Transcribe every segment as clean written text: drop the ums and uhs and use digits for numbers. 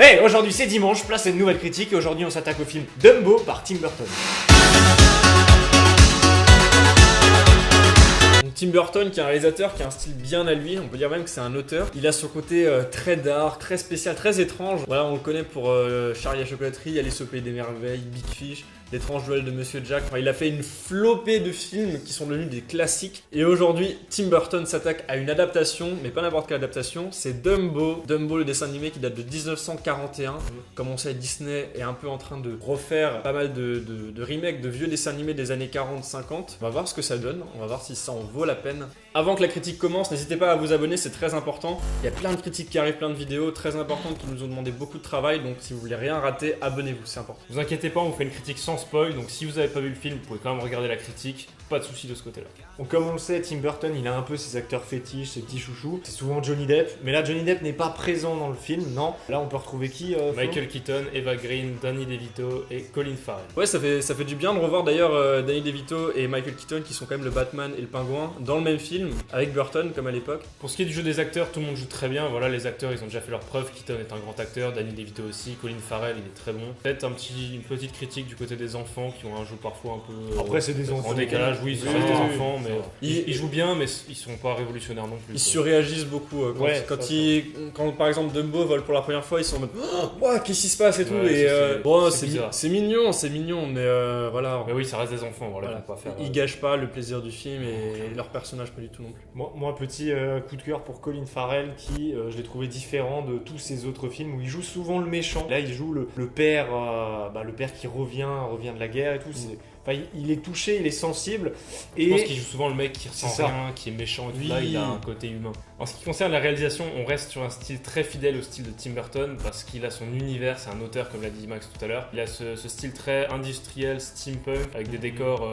Hey, aujourd'hui c'est dimanche, place à une nouvelle critique et aujourd'hui on s'attaque au film Dumbo par Tim Burton. Donc, Tim Burton qui est un réalisateur qui a un style bien à lui, on peut dire même que c'est un auteur. Il a ce côté très dark, très spécial, très étrange. Voilà, on le connaît pour Charlie à la chocolaterie, Alice au pays des merveilles, Big Fish, L'étrange Joël de Monsieur Jack. Enfin, il a fait une flopée de films qui sont devenus des classiques. Et aujourd'hui, Tim Burton s'attaque à une adaptation, mais pas n'importe quelle adaptation, c'est Dumbo. Dumbo, le dessin animé qui date de 1941. Comme on sait, Disney est un peu en train de refaire pas mal de remakes de vieux dessins animés des années 40-50. On va voir ce que ça donne, on va voir si ça en vaut la peine. Avant que la critique commence, n'hésitez pas à vous abonner, c'est très important. Il y a plein de critiques qui arrivent, plein de vidéos très importantes qui nous ont demandé beaucoup de travail. Donc si vous voulez rien rater, abonnez-vous, c'est important. Ne vous inquiétez pas, on vous fait une critique sans spoil, donc si vous n'avez pas vu le film, vous pouvez quand même regarder la critique, pas de soucis de ce côté-là. Donc comme on le sait, Tim Burton il a un peu ses acteurs fétiches, ses petits chouchous. C'est souvent Johnny Depp, mais là Johnny Depp n'est pas présent dans le film, non. Là on peut retrouver qui Michael Keaton, Eva Green, Danny DeVito et Colin Farrell. Ouais, ça fait du bien de revoir d'ailleurs Danny DeVito et Michael Keaton qui sont quand même le Batman et le Pingouin dans le même film avec Burton comme à l'époque. Pour ce qui est du jeu des acteurs, tout le monde joue très bien. Voilà, les acteurs ils ont déjà fait leurs preuves. Keaton est un grand acteur, Danny DeVito aussi, Colin Farrell il est très bon. Peut-être une petite critique du côté des enfants qui ont un jeu parfois un peu Après c'est des enfants en décalage. Oui, c'est des enfants, mais ils jouent bien, mais ils sont pas révolutionnaires non plus. Ils surréagissent beaucoup quand par exemple Dumbo vole pour la première fois, ils sont en mode oh, qu'est-ce qui se passe et tout. Ouais, et bon, c'est bizarre. c'est mignon, mais voilà. Mais oui, ça reste des enfants, voilà. Faut pas faire, Ils gâchent pas le plaisir du film et leur personnage pas du tout non plus. Moi petit coup de cœur pour Colin Farrell qui je l'ai trouvé différent de tous ses autres films où il joue souvent le méchant. Là il joue le père, le père qui revient de la guerre et tout. Il est touché, il est sensible. Et je pense qu'il joue souvent le mec qui ressent rien, qui est méchant et tout. Là, il a un côté humain. En ce qui concerne la réalisation, on reste sur un style très fidèle au style de Tim Burton parce qu'il a son univers, c'est un auteur comme l'a dit Max tout à l'heure. Il a ce style très industriel, steampunk, avec des décors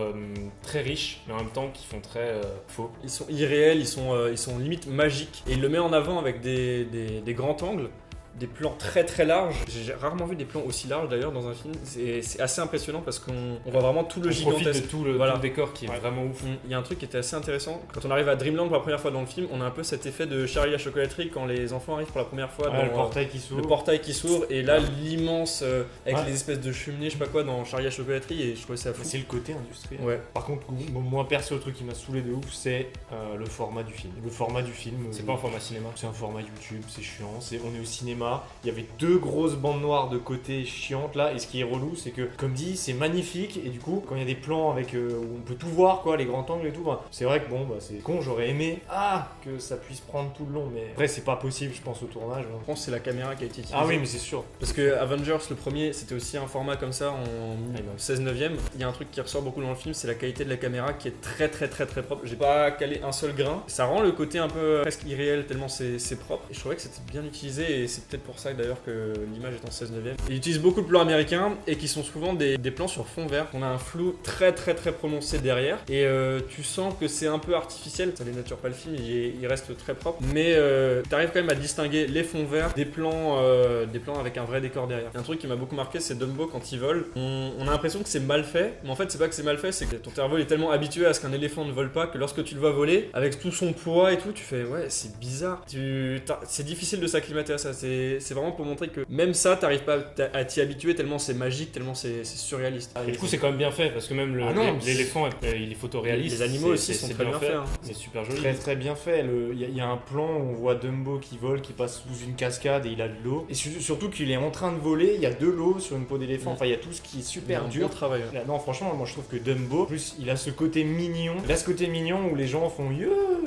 très riches, mais en même temps qui font très faux. Ils sont irréels, ils sont limite magiques. Et il le met en avant avec des grands angles. Des plans très très larges. J'ai rarement vu des plans aussi larges d'ailleurs dans un film. C'est assez impressionnant parce qu'on voit vraiment tout le gigantesque. On profite de tout le décor qui est vraiment ouf. Il y a un truc qui était assez intéressant. Quand on arrive à Dreamland pour la première fois dans le film, on a un peu cet effet de Charlie à la chocolaterie quand les enfants arrivent pour la première fois dans le portail qui s'ouvre. Le portail qui s'ouvre et là l'immense avec les espèces de cheminées, je sais pas quoi, dans Charlie à la chocolaterie et je trouvais ça fou. C'est le côté industriel. Ouais. Par contre, moi perso, le truc qui m'a saoulé de ouf, c'est le format du film. Le format du film. C'est pas un format cinéma. C'est un format YouTube, c'est chiant. On est au cinéma. Il y avait deux grosses bandes noires de côté chiantes là, et ce qui est relou c'est que comme dit c'est magnifique et du coup quand il y a des plans avec où on peut tout voir quoi, les grands angles et tout, c'est vrai que c'est con, j'aurais aimé que ça puisse prendre tout le long, mais après c'est pas possible je pense au tournage. Je pense que c'est la caméra qui a été utilisée. Ah oui mais c'est sûr. Parce que Avengers le premier c'était aussi un format comme ça en 16/9. Il y a un truc qui ressort beaucoup dans le film, c'est la qualité de la caméra qui est très très très très propre. J'ai pas calé un seul grain. Ça rend le côté un peu presque irréel tellement c'est propre. Et je trouvais que c'était bien utilisé et c'est peut-être pour ça d'ailleurs que l'image est en 16/9. Ils utilisent beaucoup de plans américains et qui sont souvent des plans sur fond vert. On a un flou très très très prononcé derrière et tu sens que c'est un peu artificiel. Ça dénature pas le film, il reste très propre. Mais t'arrives quand même à distinguer les fonds verts des plans avec un vrai décor derrière. Il y a un truc qui m'a beaucoup marqué, c'est Dumbo quand il vole. On a l'impression que c'est mal fait, mais en fait c'est pas que c'est mal fait, c'est que ton cerveau est tellement habitué à ce qu'un éléphant ne vole pas que lorsque tu le vois voler, avec tout son poids et tout, tu fais ouais c'est bizarre. C'est difficile de s'acclimater à ça. C'est vraiment pour montrer que même ça, t'arrives pas à t'y habituer tellement c'est magique, tellement c'est surréaliste. Et du coup, c'est quand même bien fait parce que même l'éléphant, il est photoréaliste. Les animaux aussi sont très bien faits. C'est super joli. Très très bien fait. Il y a un plan où on voit Dumbo qui vole, qui passe sous une cascade et il a de l'eau. Et surtout qu'il est en train de voler, il y a de l'eau sur une peau d'éléphant. Enfin, il y a tout ce qui est super dur. Bon travail. Là, non, franchement, moi je trouve que Dumbo, en plus, il a ce côté mignon. Il a ce côté mignon où les gens font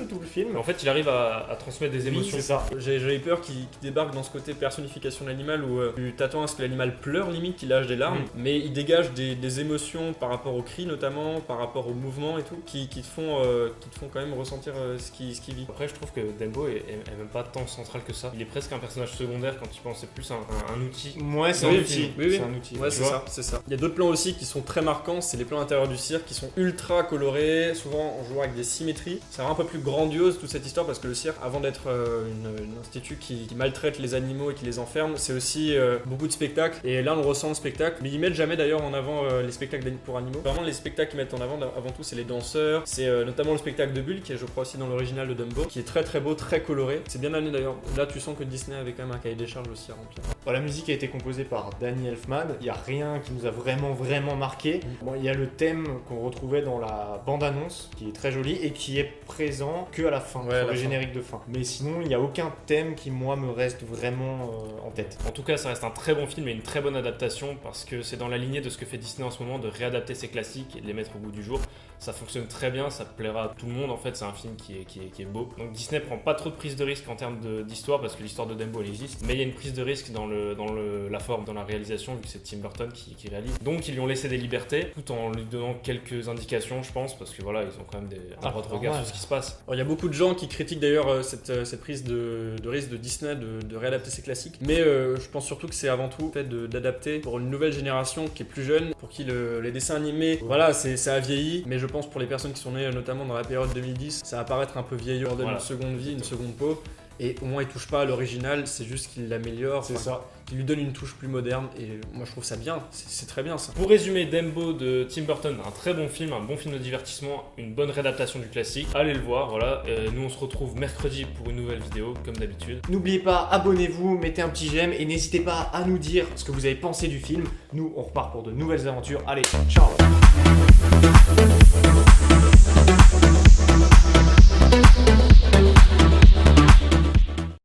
tout le film. En fait, il arrive à transmettre des émotions. C'est ça. J'ai eu peur qu'il débarque dans ce côté personnification de l'animal où tu t'attends à ce que l'animal pleure limite, qu'il lâche des larmes, mais il dégage des émotions par rapport au cri notamment, par rapport au mouvement et tout, qui te font quand même ressentir ce qu'il vit. Après, je trouve que Dumbo est même pas tant central que ça. Il est presque un personnage secondaire quand tu penses, c'est plus un outil. Ouais, c'est un outil. Oui. C'est un outil. Ouais, c'est ça. Il y a d'autres plans aussi qui sont très marquants, c'est les plans intérieurs du cirque qui sont ultra colorés, souvent en jouant avec des symétries. Ça rend un peu plus grandiose toute cette histoire parce que le cirque, avant d'être une institut qui maltraite les animaux animaux et qui les enferment, c'est aussi beaucoup de spectacles. Et là, on le ressent le spectacle. Mais ils mettent jamais d'ailleurs en avant les spectacles pour animaux. Vraiment, les spectacles qu'ils mettent en avant tout, c'est les danseurs. C'est notamment le spectacle de Bulle, qui est, je crois, aussi dans l'original de Dumbo, qui est très très beau, très coloré. C'est bien amené d'ailleurs. Là, tu sens que Disney avait quand même un cahier des charges aussi à remplir. Bon, la musique a été composée par Danny Elfman. Il n'y a rien qui nous a vraiment marqué. Bon, il y a le thème qu'on retrouvait dans la bande-annonce, qui est très joli et qui est présent que à la fin, sur le générique de fin. Mais sinon, il n'y a aucun thème qui, moi, me reste vraiment en tête. En tout cas, ça reste un très bon film et une très bonne adaptation parce que c'est dans la lignée de ce que fait Disney en ce moment, de réadapter ses classiques et de les mettre au goût du jour. Ça fonctionne très bien, ça plaira à tout le monde. En fait, c'est un film qui est beau. Donc Disney prend pas trop de prise de risque en termes d'histoire parce que l'histoire de Dumbo elle existe, mais il y a une prise de risque dans la forme, dans la réalisation, vu que c'est Tim Burton qui réalise. Donc ils lui ont laissé des libertés tout en lui donnant quelques indications, je pense, parce que voilà, ils ont quand même un droit de regard sur ce qui se passe. Alors, il y a beaucoup de gens qui critiquent d'ailleurs cette prise de risque de Disney de réadapter ses classiques, mais je pense surtout que c'est avant tout le fait d'adapter pour une nouvelle génération qui est plus jeune, pour qui les dessins animés, voilà, ça a vieilli, mais je pense pour les personnes qui sont nées notamment dans la période 2010, ça va paraître un peu vieillot, leur donne une seconde vie, une seconde peau. Et au moins il touche pas à l'original, c'est juste qu'il l'améliore, c'est ça. Il lui donne une touche plus moderne et moi je trouve ça bien, c'est très bien ça. Pour résumer, Dumbo de Tim Burton, un très bon film, un bon film de divertissement, une bonne réadaptation du classique. Allez le voir, voilà. Nous on se retrouve mercredi pour une nouvelle vidéo, comme d'habitude. N'oubliez pas, abonnez-vous, mettez un petit j'aime et n'hésitez pas à nous dire ce que vous avez pensé du film. Nous on repart pour de nouvelles aventures. Allez, ciao.